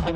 Hey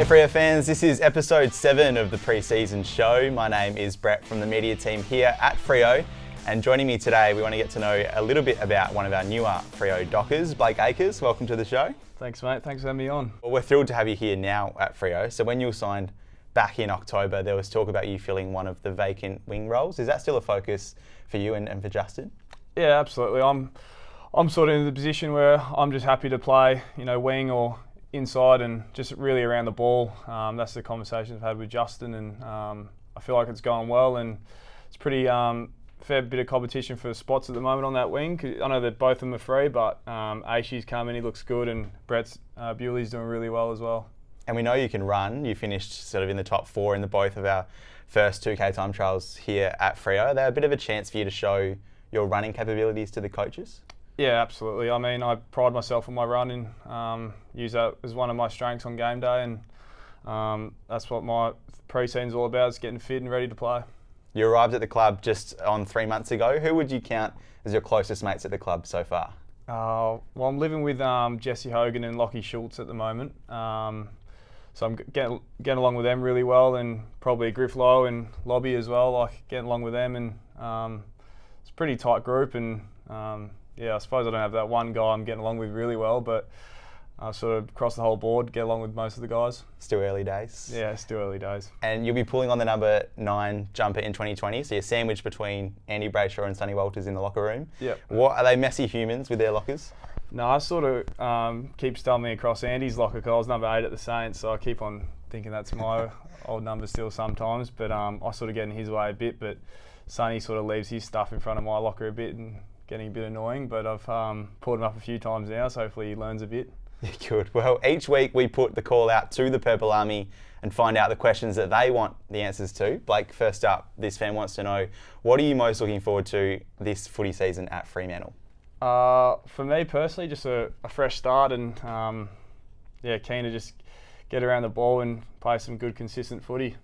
Freo fans, this is episode 7 of the pre-season show. My name is Brett from the media team here at Freo, and joining me today we want to get to know a little bit about one of our newer Freo Dockers, Blake Acres. Welcome to the show. Thanks mate, thanks for having me on. Well, we're thrilled to have you here now at Freo. So when you were signed back in October, there was talk about you filling one of the vacant wing roles. Is that still a focus for you and for Justin? Yeah, absolutely. I'm sort of in the position where I'm just happy to play, wing or inside and just really around the ball. That's the conversations I've had with Justin, and I feel like it's going well, and it's pretty fair bit of competition for spots at the moment on that wing. I know that both of them are free, but Aishi's come in, he looks good, and Brett's Bewley's doing really well as well. And we know you can run. You finished sort of in the top 4 in both of our first 2K time trials here at Freo. They're a bit of a chance for you to show your running capabilities to the coaches? Yeah, absolutely. I mean, I pride myself on my running, use that as one of my strengths on game day, and that's what my pre-season's all about, is getting fit and ready to play. You arrived at the club just on 3 months ago. Who would you count as your closest mates at the club so far? Well, I'm living with Jesse Hogan and Lockie Schultz at the moment. So I'm getting along with them really well, and probably Griff Lowe and Lobby as well, like getting along with them, and it's a pretty tight group, and I suppose I don't have that one guy I'm getting along with really well, but sort of across the whole board, get along with most of the guys. Still early days? Yeah, still early days. And you'll be pulling on the number 9 jumper in 2020, so you're sandwiched between Andy Brayshaw and Sonny Walters in the locker room. Yep. What are they, messy humans with their lockers? No, I sort of keep stumbling across Andy's locker because I was number 8 at the Saints, so I keep on thinking that's my old number still sometimes, but I sort of get in his way a bit, but Sonny sort of leaves his stuff in front of my locker a bit and getting a bit annoying, but I've pulled him up a few times now, so hopefully he learns a bit. Yeah, good. Well, each week we put the call out to the Purple Army and find out the questions that they want the answers to. Blake, first up, this fan wants to know, what are you most looking forward to this footy season at Fremantle? For me personally, just a fresh start, and keen to just get around the ball and play some good consistent footy.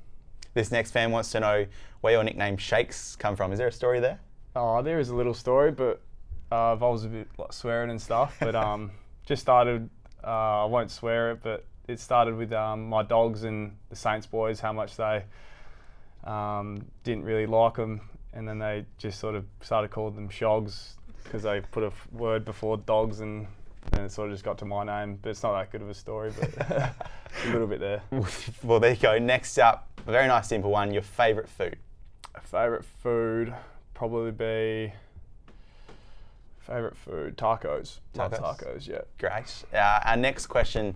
This next fan wants to know where your nickname Shakes come from. Is there a story there? Oh, there is a little story, but involves a bit like swearing and stuff. But just started. I won't swear it, but it started with my dogs and the Saints boys. How much they didn't really like them, and then they just sort of started calling them Shogs because they put a word before dogs, and then it sort of just got to my name. But it's not that good of a story, but a little bit there. Well, there you go. Next up, a very nice simple one. Your favourite food? Favourite food probably be tacos. Love tacos, yeah. Great. Our next question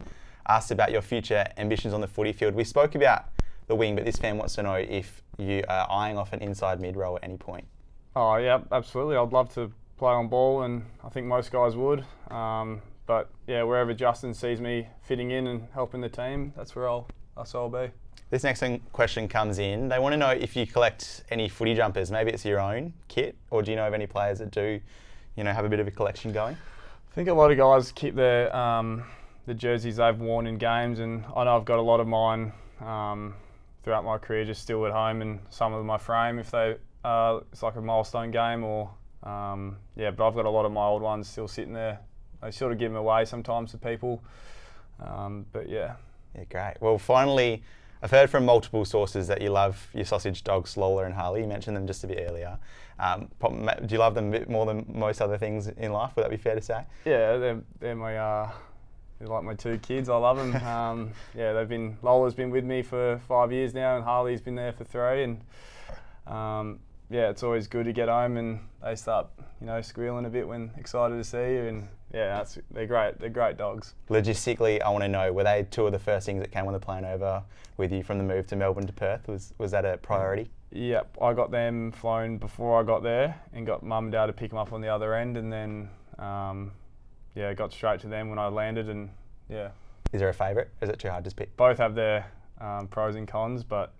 asks about your future ambitions on the footy field. We spoke about the wing, but this fan wants to know if you are eyeing off an inside mid role at any point. Oh yeah, absolutely. I'd love to play on ball, and I think most guys would. But yeah, wherever Justin sees me fitting in and helping the team, that's where I'll be. This next question comes in. They want to know if you collect any footy jumpers. Maybe it's your own kit, or do you know of any players that do, have a bit of a collection going? I think a lot of guys keep their the jerseys they've worn in games, and I know I've got a lot of mine throughout my career just still at home, and some of them I frame if they it's like a milestone game, or but I've got a lot of my old ones still sitting there. I sort of give them away sometimes to people, but yeah. Yeah, great. Well, finally, I've heard from multiple sources that you love your sausage dogs, Lola and Harley. You mentioned them just a bit earlier. Do you love them a bit more than most other things in life? Would that be fair to say? Yeah, they're my they're like my 2 kids. I love them. Lola's been with me for 5 years now, and Harley's been there for 3. And it's always good to get home and they start, squealing a bit when excited to see you. And yeah, they're great. They're great dogs. Logistically, I want to know, were they 2 of the first things that came on the plane over with you from the move to Melbourne to Perth? Was that a priority? Yep, I got them flown before I got there, and got mum and dad to pick them up on the other end, and then got straight to them when I landed, and yeah. Is there a favourite? Is it too hard to pick? Both have their pros and cons, but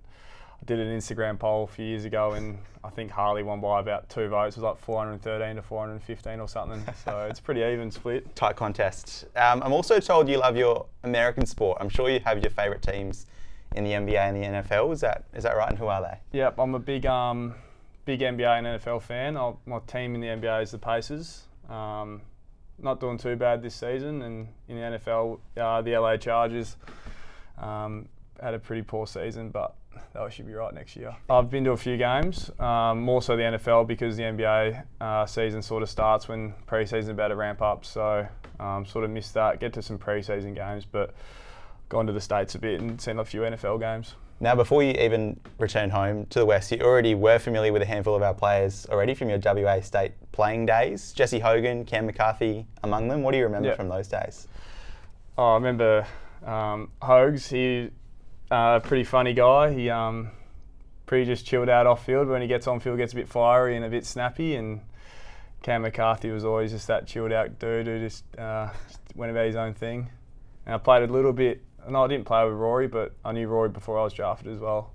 I did an Instagram poll a few years ago, and I think Harley won by about 2 votes. It was like 413 to 415 or something. So it's pretty even split. Tight contest. I'm also told you love your American sport. I'm sure you have your favourite teams in the NBA and the NFL. Is that right? And who are they? Yep, I'm a big big NBA and NFL fan. My team in the NBA is the Pacers. Not doing too bad this season, and in the NFL, the LA Chargers had a pretty poor season, but they should be right next year. I've been to a few games, more so the NFL because the NBA season sort of starts when pre-season's about to ramp up, so sort of missed that. Get to some pre-season games, but gone to the States a bit and seen a few NFL games. Now, before you even returned home to the West, you already were familiar with a handful of our players already from your WA state playing days. Jesse Hogan, Cam McCarthy among them. What do you remember from those days? Oh, I remember Hogs. He a pretty funny guy. He pretty just chilled out off field. When he gets on field, gets a bit fiery and a bit snappy. And Cam McCarthy was always just that chilled out dude who just went about his own thing. And I played a little bit. No, I didn't play with Rory, but I knew Rory before I was drafted as well.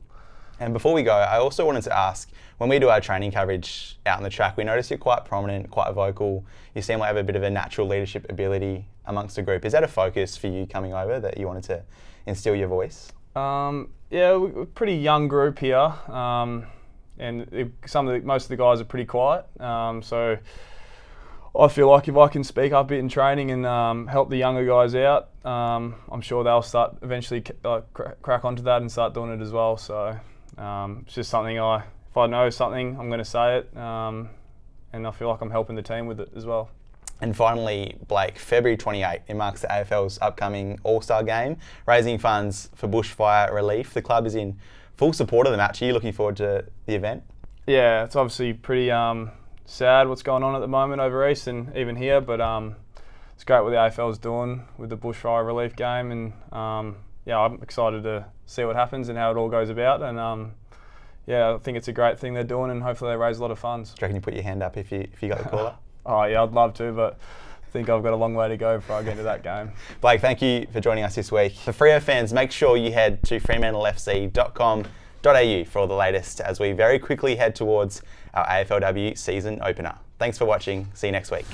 And before we go, I also wanted to ask, when we do our training coverage out on the track, we notice you're quite prominent, quite vocal. You seem like you have a bit of a natural leadership ability amongst the group. Is that a focus for you coming over, that you wanted to instill your voice? Yeah, we're a pretty young group here, and most of the guys are pretty quiet. So I feel like if I can speak up a bit in training and help the younger guys out, I'm sure they'll start eventually crack onto that and start doing it as well. So it's just something if I know something, I'm going to say it, and I feel like I'm helping the team with it as well. And finally, Blake, February 28, it marks the AFL's upcoming All-Star game, raising funds for bushfire relief. The club is in full support of the match. Are you looking forward to the event? Yeah, it's obviously pretty sad what's going on at the moment over east and even here, but it's great what the AFL's doing with the bushfire relief game, and I'm excited to see what happens and how it all goes about, and I think it's a great thing they're doing, and hopefully they raise a lot of funds. Do you reckon you put your hand up if you got the call up? Oh yeah, I'd love to, but I think I've got a long way to go before I get into that game. Blake, thank you for joining us this week. For Freo fans, make sure you head to FremantleFC.com.au for all the latest as we very quickly head towards our AFLW season opener. Thanks for watching. See you next week.